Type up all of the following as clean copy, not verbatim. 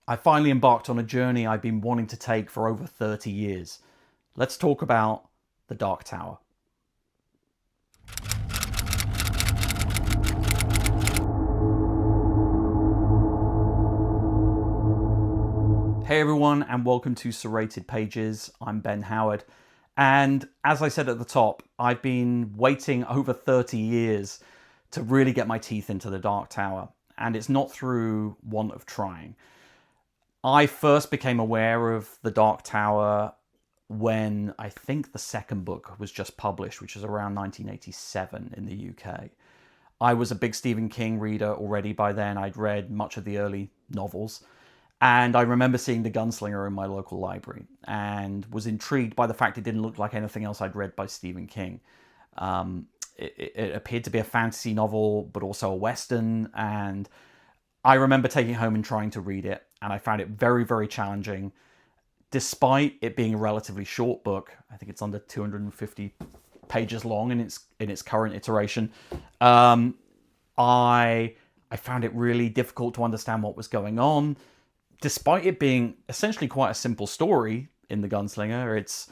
I finally embarked on a journey I've been wanting to take for over 30 years. Let's talk about The Dark Tower. Hey everyone, and welcome to Serrated Pages. I'm Ben Howard. And as I said at the top, I've been waiting over 30 years to really get my teeth into The Dark Tower. And it's not through want of trying. I first became aware of The Dark Tower when I think the second book was just published, which was around 1987 in the UK. I was a big Stephen King reader already by then. I'd read much of the early novels. And I remember seeing The Gunslinger in my local library and was intrigued by the fact it didn't look like anything else I'd read by Stephen King. It appeared to be a fantasy novel, but also a Western. And I remember taking it home and trying to read it. And I found it very, very challenging. Despite it being a relatively short book, I think it's under 250 pages long in its current iteration. I found it really difficult to understand what was going on. Despite it being essentially quite a simple story in The Gunslinger, it's,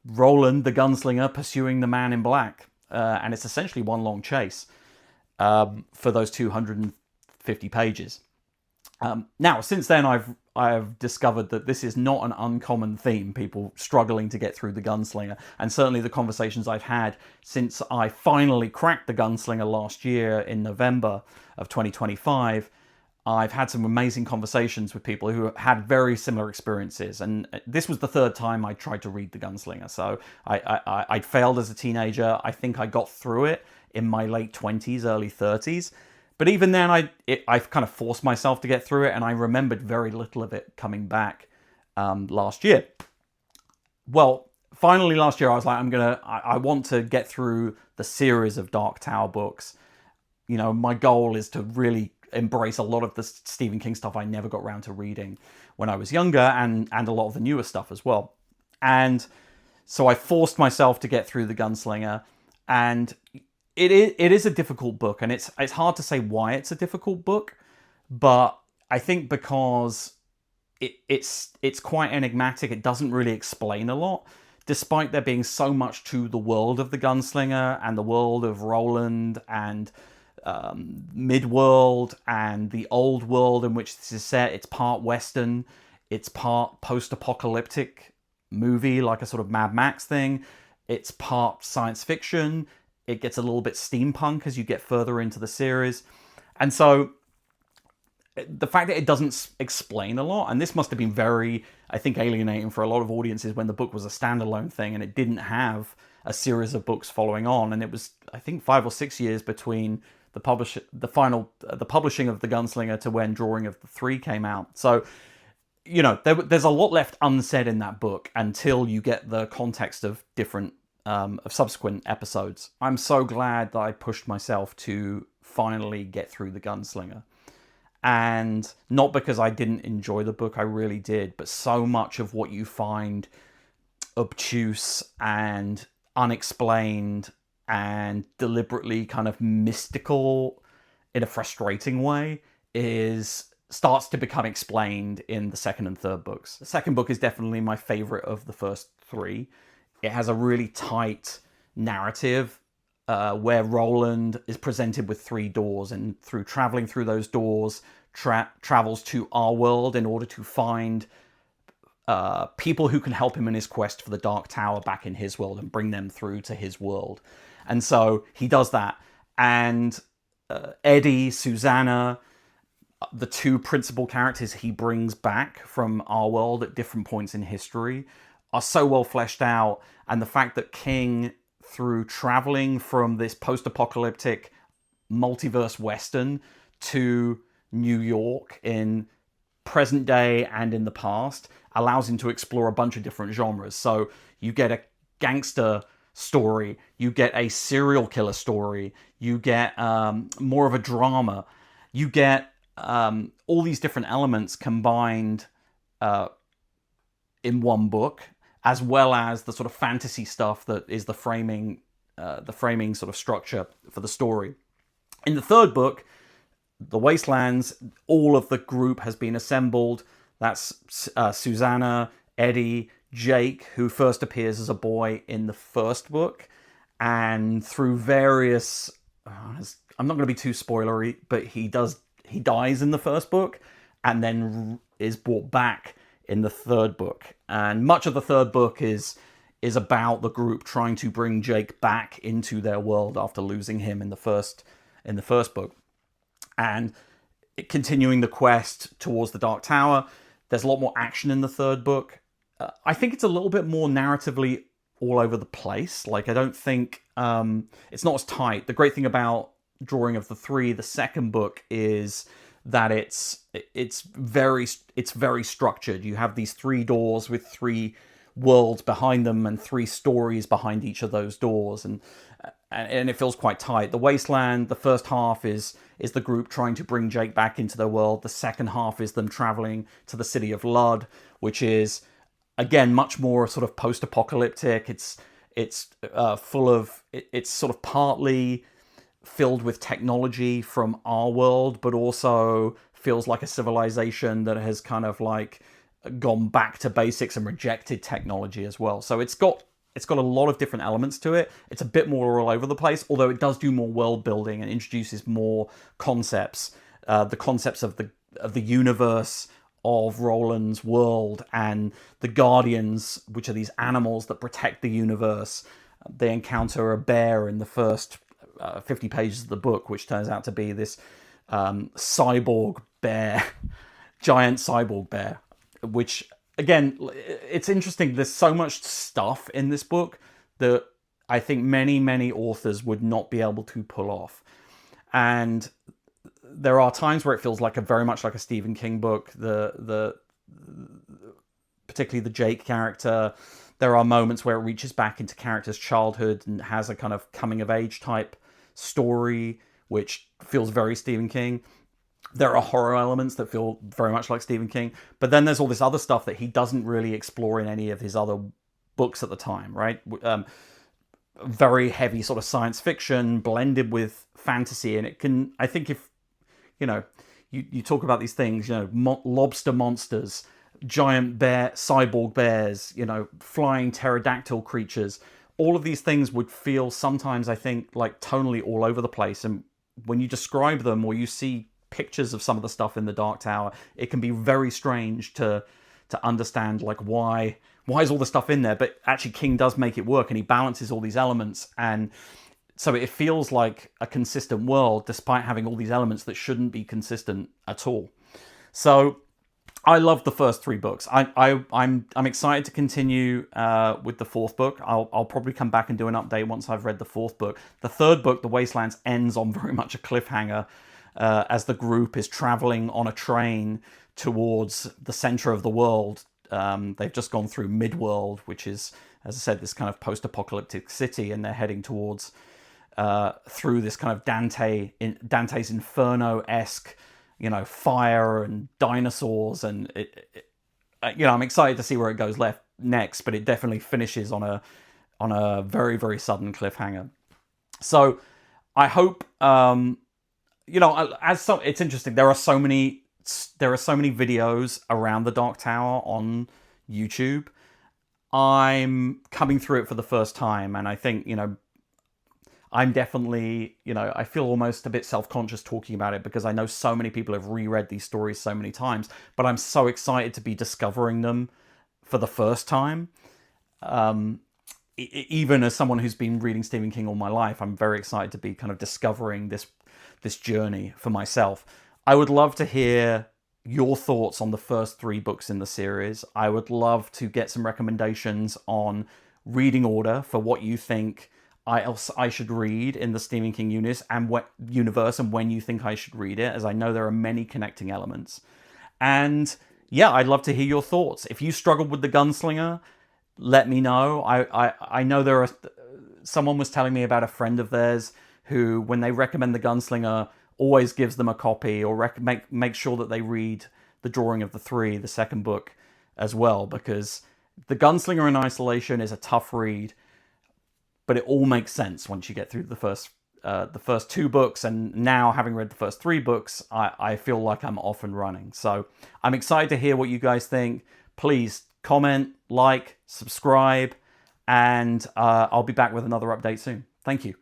Roland the Gunslinger pursuing the man in black. And it's essentially one long chase for those 250 pages. Now, since then, I've discovered that this is not an uncommon theme, people struggling to get through The Gunslinger. And certainly the conversations I've had since I finally cracked The Gunslinger last year in November of 2025, I've had some amazing conversations with people who had very similar experiences. And this was the third time I tried to read The Gunslinger. So I failed as a teenager. I think I got through it in my late 20s, early 30s. But even then, I kind of forced myself to get through it, and I remembered very little of it coming back last year. Well, finally last year, I was like, I want to get through the series of Dark Tower books. My goal is to really embrace a lot of the Stephen King stuff I never got around to reading when I was younger, and a lot of the newer stuff as well. And so I forced myself to get through The Gunslinger, and it is a difficult book, and it's hard to say why it's a difficult book, but I think because it's quite enigmatic. It doesn't really explain a lot, despite there being so much to the world of The Gunslinger and the world of Roland and Midworld and the old world in which this is set. It's part Western, it's part post-apocalyptic movie, like a sort of Mad Max thing. It's part science fiction. It gets a little bit steampunk as you get further into the series. And so the fact that it doesn't explain a lot, and this must have been very, I think, alienating for a lot of audiences when the book was a standalone thing and it didn't have a series of books following on. And it was, I think, 5 or 6 years between the publishing of The Gunslinger to when Drawing of the Three came out. So, there's a lot left unsaid in that book until you get the context of different of subsequent episodes. I'm so glad that I pushed myself to finally get through The Gunslinger. And not because I didn't enjoy the book, I really did, but so much of what you find obtuse and unexplained and deliberately kind of mystical in a frustrating way starts to become explained in the second and third books. The second book is definitely my favorite of the first three. It has a really tight narrative where Roland is presented with three doors, and through traveling through those doors, travels to our world in order to find people who can help him in his quest for the Dark Tower back in his world and bring them through to his world. And so he does that. And Eddie, Susanna, the two principal characters he brings back from our world at different points in history, are so well fleshed out. And the fact that King, through traveling from this post-apocalyptic multiverse Western to New York in present day and in the past, allows him to explore a bunch of different genres. So you get a gangster story, you get a serial killer story, you get more of a drama, you get all these different elements combined in one book, as well as the sort of fantasy stuff that is the framing sort of structure for the story. In the third book, the Wastelands, all of the group has been assembled. That's Susanna, Eddie, Jake, who first appears as a boy in the first book, and through various, I'm not going to be too spoilery, but he dies in the first book, and then is brought back in the third book. And much of the third book is about the group trying to bring Jake back into their world after losing him in the first book, and continuing the quest towards the Dark Tower. There's a lot more action in the third book. I think it's a little bit more narratively all over the place. Like, I don't think it's not as tight. The great thing about Drawing of the Three, the second book, is that it's very structured. You have these 3 doors with 3 worlds behind them and 3 stories behind each of those doors, and it feels quite tight. The Wasteland, the first half is the group trying to bring Jake back into their world. The second half is them traveling to the city of Lud, which is, again, much more sort of post-apocalyptic. It's sort of partly filled with technology from our world, but also feels like a civilization that has kind of like gone back to basics and rejected technology as well. So it's got a lot of different elements to it. It's a bit more all over the place, although it does do more world building and introduces more concepts. The concepts of the universe, of Roland's world, and the Guardians, which are these animals that protect the universe. They encounter a bear in the first 50 pages of the book, which turns out to be this cyborg bear, giant cyborg bear, which, again, it's interesting. There's so much stuff in this book that I think many authors would not be able to pull off. And there are times where it feels like very much like a Stephen King book. Particularly the Jake character. There are moments where it reaches back into characters' childhood and has a kind of coming of age type story, which feels very Stephen King. There are horror elements that feel very much like Stephen King, but then there's all this other stuff that he doesn't really explore in any of his other books at the time, right? Very heavy sort of science fiction blended with fantasy, and it can, I think, if you talk about these things, lobster monsters, giant cyborg bears, flying pterodactyl creatures, all of these things would feel sometimes, I think, like tonally all over the place. And when you describe them or you see pictures of some of the stuff in the Dark Tower, it can be very strange to understand, like, why is all the stuff in there? But actually King does make it work, and he balances all these elements, and so it feels like a consistent world despite having all these elements that shouldn't be consistent at all. So I love the first 3 books. I'm excited to continue with the 4th book. I'll probably come back and do an update once I've read the 4th book. The 3rd book, The Wastelands, ends on very much a cliffhanger as the group is traveling on a train towards the center of the world. They've just gone through Midworld, which is, as I said, this kind of post-apocalyptic city, and they're heading towards through this kind of Dante's Inferno-esque, fire and dinosaurs, and I'm excited to see where it goes next. But it definitely finishes on a very, very sudden cliffhanger. So I hope it's interesting. There are so many videos around the Dark Tower on YouTube. I'm coming through it for the first time, and I think I'm definitely, I feel almost a bit self-conscious talking about it because I know so many people have reread these stories so many times, but I'm so excited to be discovering them for the first time. Even as someone who's been reading Stephen King all my life, I'm very excited to be kind of discovering this journey for myself. I would love to hear your thoughts on the first 3 books in the series. I would love to get some recommendations on reading order for what you think I should read in the Stephen King universe, and when you think I should read it, as I know there are many connecting elements. And yeah, I'd love to hear your thoughts. If you struggled with the Gunslinger, let me know. I know someone was telling me about a friend of theirs who, when they recommend the Gunslinger, always gives them a copy, or make sure that they read The Drawing of the Three, the second book, as well, because the Gunslinger in isolation is a tough read, but it all makes sense once you get through the first the first 2 books, and now having read the first 3 books, I feel like I'm off and running. So I'm excited to hear what you guys think. Please comment, like, subscribe, and I'll be back with another update soon. Thank you.